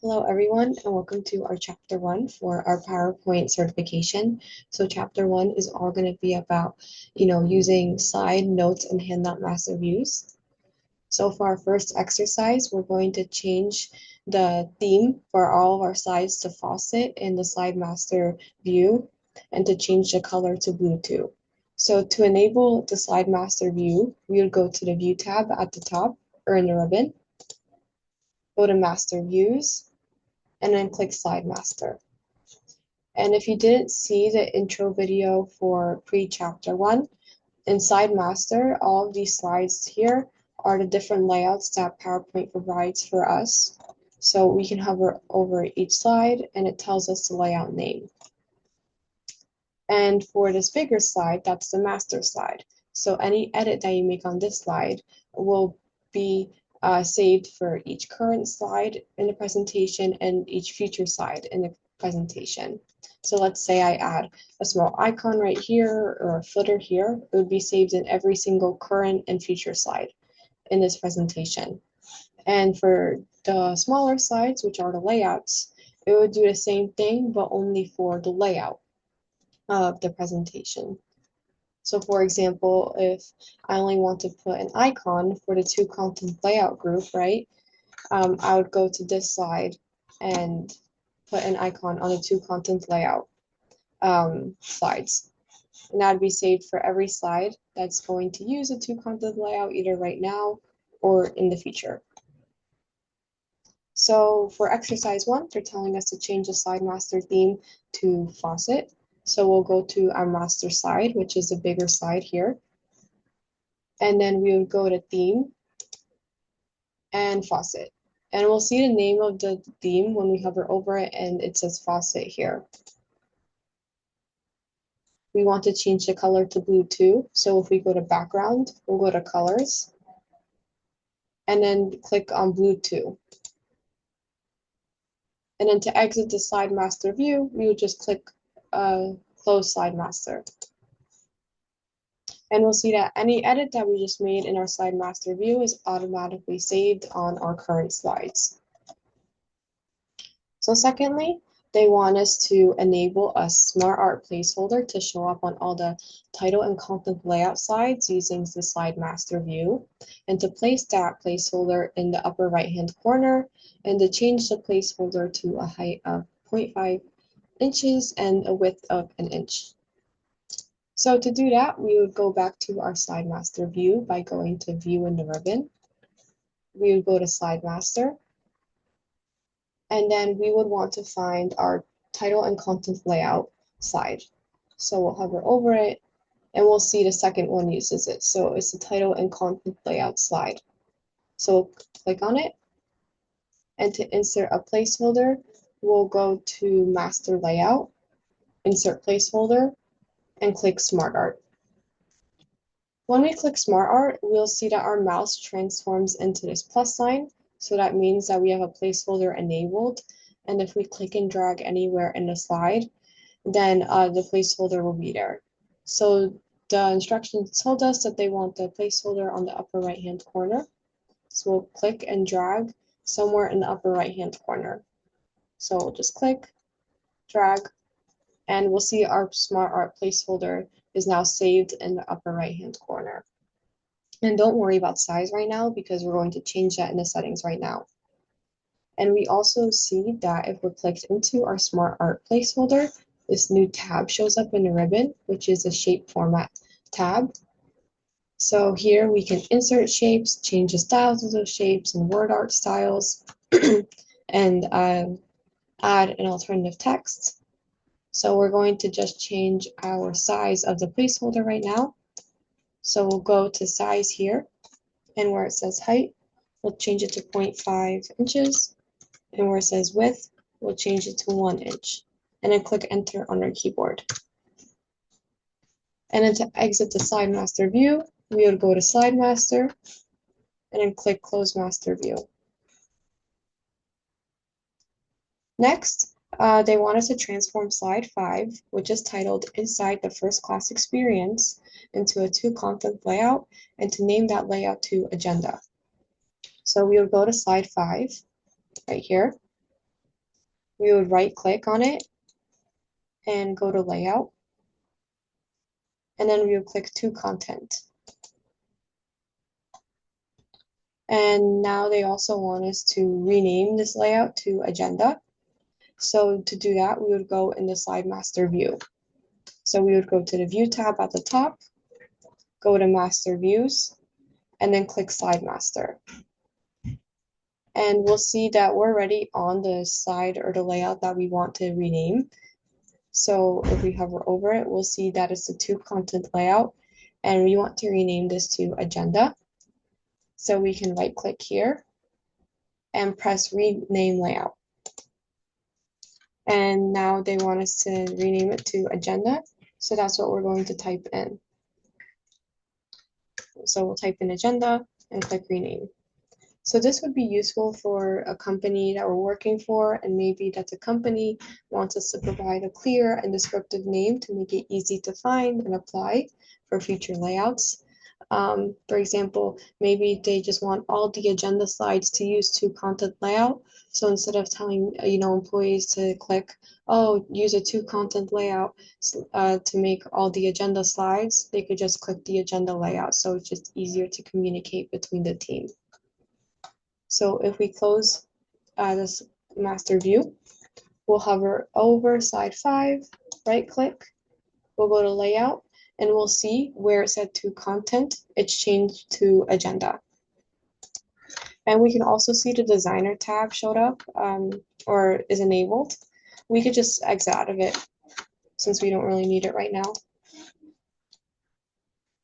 Hello everyone and welcome to our chapter 1 for our PowerPoint certification. So chapter 1 is all going to be about, using slide, notes, and Handout Master views. So for our first exercise, we're going to change the theme for all of our slides to Facet in the Slide Master view and to change the color to blue too. So to enable the Slide Master view, we would go to the View tab at the top or in the ribbon, go to Master Views, and then click Slide Master. And if you didn't see the intro video for pre-chapter 1, in Slide Master, all of these slides here are the different layouts that PowerPoint provides for us. So we can hover over each slide and it tells us the layout name. And for this bigger slide, that's the master slide. So any edit that you make on this slide will be saved for each current slide in the presentation and each future slide in the presentation. So let's say I add a small icon right here or a footer here. It would be saved in every single current and future slide in this presentation. And for the smaller slides, which are the layouts, it would do the same thing, but only for the layout of the presentation. So for example, if I only want to put an icon for the TwoContent layout group, right? I would go to this slide and put an icon on the TwoContent layout slides. And that would be saved for every slide that's going to use a TwoContent layout either right now or in the future. So for exercise 1, they're telling us to change the slide master theme to Facet. So we'll go to our master slide, which is the bigger slide here. And then we would go to theme and Facet. And we'll see the name of the theme when we hover over it and it says Facet here. We want to change the color to blue too. So if we go to background, we'll go to colors and then click on blue too. And then to exit the slide master view, we would just click close slide master. And we'll see that any edit that we just made in our slide master view is automatically saved on our current slides. So secondly, they want us to enable a SmartArt placeholder to show up on all the title and content layout slides using the slide master view, and to place that placeholder in the upper right hand corner, and to change the placeholder to a height of 0.5 inches and a width of 1 inch. So to do that, we would go back to our slide master view by going to view in the ribbon. We would go to slide master. And then we would want to find our title and content layout slide. So we'll hover over it and we'll see the second one uses it. So it's the title and content layout slide. So we'll click on it. And to insert a placeholder, we'll go to master layout, insert placeholder, and click SmartArt. When we click SmartArt, we'll see that our mouse transforms into this plus sign. So that means that we have a placeholder enabled. And if we click and drag anywhere in the slide, then the placeholder will be there. So the instructions told us that they want the placeholder on the upper right-hand corner. So we'll click and drag somewhere in the upper right-hand corner. So we'll just click, drag, and we'll see our SmartArt placeholder is now saved in the upper right-hand corner. And don't worry about size right now because we're going to change that in the settings right now. And we also see that if we're clicked into our SmartArt placeholder, this new tab shows up in the ribbon, which is a shape format tab. So here we can insert shapes, change the styles of those shapes and word art styles, and add an alternative text. So we're going to just change our size of the placeholder right now. So we'll go to size here, and where it says height, we'll change it to 0.5 inches, and where it says width, we'll change it to 1 inch, and then click enter on our keyboard. And then to exit the slide master view, we would go to slide master, and then click close master view. Next, they want us to transform slide 5, which is titled Inside the First Class Experience, into a TwoContent layout, and to name that layout to Agenda. So we will go to slide 5 right here, we would right click on it and go to layout. And then we would click TwoContent. And now they also want us to rename this layout to agenda. So to do that, we would go in the Slide Master view. So we would go to the View tab at the top, go to Master Views, and then click Slide Master. And we'll see that we're already on the slide or the layout that we want to rename. So if we hover over it, we'll see that it's the TwoContent layout, and we want to rename this to agenda. So we can right click here and press rename layout. And now they want us to rename it to agenda. So that's what we're going to type in. So we'll type in agenda and click rename. So this would be useful for a company that we're working for, and maybe that the company wants us to provide a clear and descriptive name to make it easy to find and apply for future layouts. For example, maybe they just want all the agenda slides to use TwoContent layout. So instead of telling employees to click, oh, use a TwoContent layout to make all the agenda slides, they could just click the agenda layout. So it's just easier to communicate between the team. So if we close this master view, we'll hover over slide 5, right click, we'll go to layout, and we'll see where it said TwoContent, it's changed to agenda. And we can also see the designer tab showed up or is enabled. We could just exit out of it since we don't really need it right now.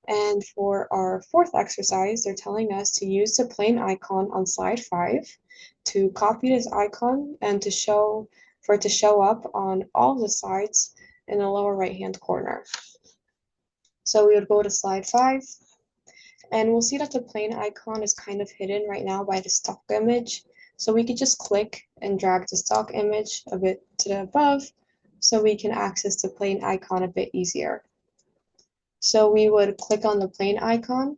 And for our fourth exercise, they're telling us to use the plane icon on slide 5 to copy this icon and for it to show up on all the slides in the lower right-hand corner. So we would go to slide 5, and we'll see that the plane icon is kind of hidden right now by the stock image. So we could just click and drag the stock image a bit to the above so we can access the plane icon a bit easier. So we would click on the plane icon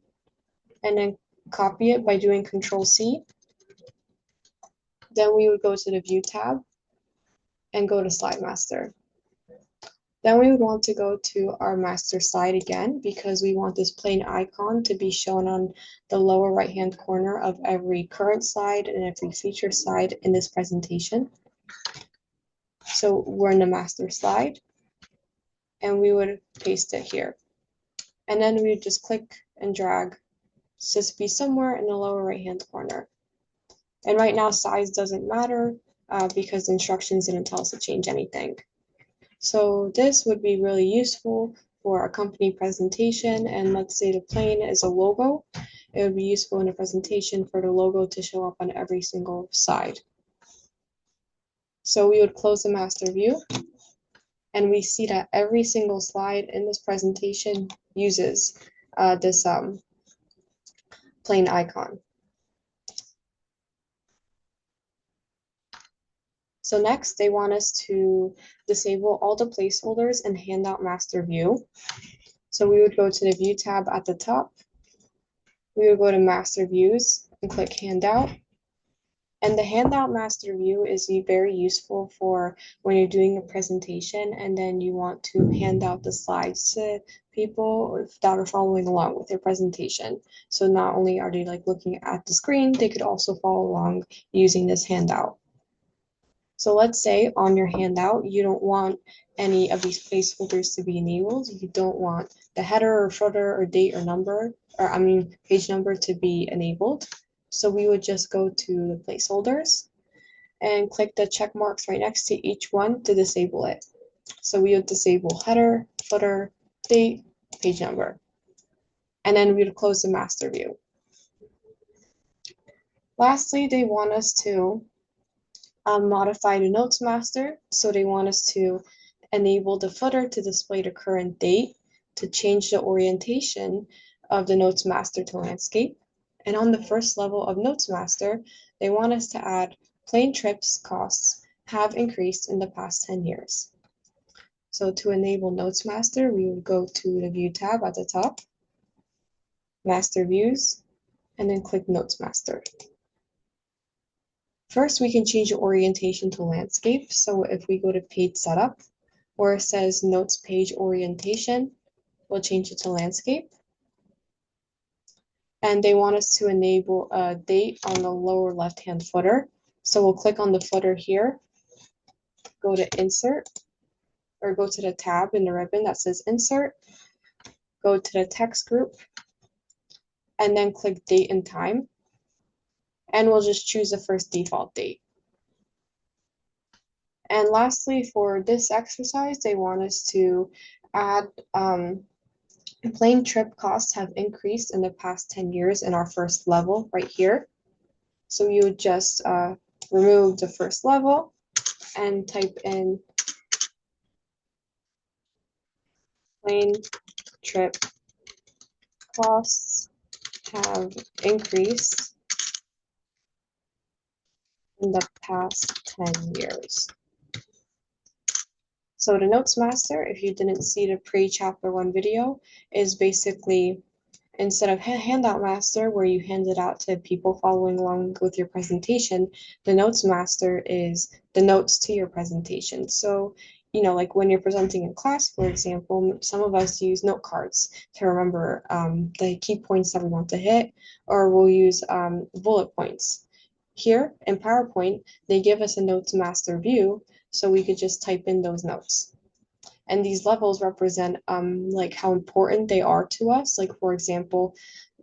and then copy it by doing Control-C. Then we would go to the View tab and go to Slide Master. Then we would want to go to our master slide again because we want this plane icon to be shown on the lower right-hand corner of every current slide and every feature slide in this presentation. So we're in the master slide, and we would paste it here. And then we would just click and drag to be somewhere in the lower right-hand corner. And right now, size doesn't matter because the instructions didn't tell us to change anything. So this would be really useful for a company presentation, and let's say the plane is a logo. It would be useful in a presentation for the logo to show up on every single side. So we would close the master view, and we see that every single slide in this presentation uses this plane icon. So next, they want us to disable all the placeholders in Handout Master view. So we would go to the View tab at the top. We would go to Master Views and click Handout. And the Handout Master view is very useful for when you're doing a presentation and then you want to hand out the slides to people that are following along with your presentation. So not only are they looking at the screen, they could also follow along using this handout. So let's say on your handout, you don't want any of these placeholders to be enabled. You don't want the header or footer or date or number, page number to be enabled. So we would just go to the placeholders and click the check marks right next to each one to disable it. So we would disable header, footer, date, page number. And then we would close the master view. Lastly, they want us to modify the notes master. So they want us to enable the footer to display the current date, to change the orientation of the notes master to landscape. And on the first level of notes master, they want us to add plane trips costs have increased in the past 10 years. So to enable notes master, we would go to the View tab at the top, Master Views, and then click Notes Master. First, we can change the orientation to landscape. So if we go to page setup, where it says notes page orientation, we'll change it to landscape. And they want us to enable a date on the lower left-hand footer. So we'll click on the footer here, go to insert, or go to the tab in the ribbon that says insert, go to the text group, and then click date and time. And we'll just choose the first default date. And lastly, for this exercise, they want us to add plane trip costs have increased in the past 10 years in our first level right here. So you would just remove the first level and type in plane trip costs have increased in the past 10 years. So the Notes Master, if you didn't see the pre-chapter 1 video, is basically, instead of Handout Master, where you hand it out to people following along with your presentation, the Notes Master is the notes to your presentation. So, you know, like when you're presenting in class, for example, some of us use note cards to remember the key points that we want to hit, or we'll use bullet points. Here in PowerPoint, they give us a Notes Master view, so we could just type in those notes. And these levels represent like how important they are to us. Like, for example,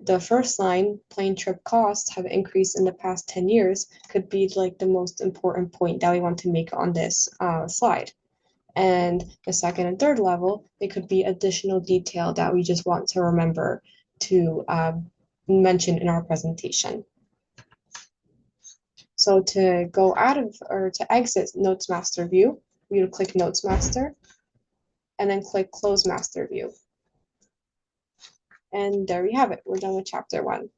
the first line, plane trip costs have increased in the past 10 years, could be like the most important point that we want to make on this slide. And the second and third level, they could be additional detail that we just want to remember to mention in our presentation. So to go out of, or to exit Notes Master view, we would click Notes Master and then click Close Master View. And there we have it. We're done with chapter 1.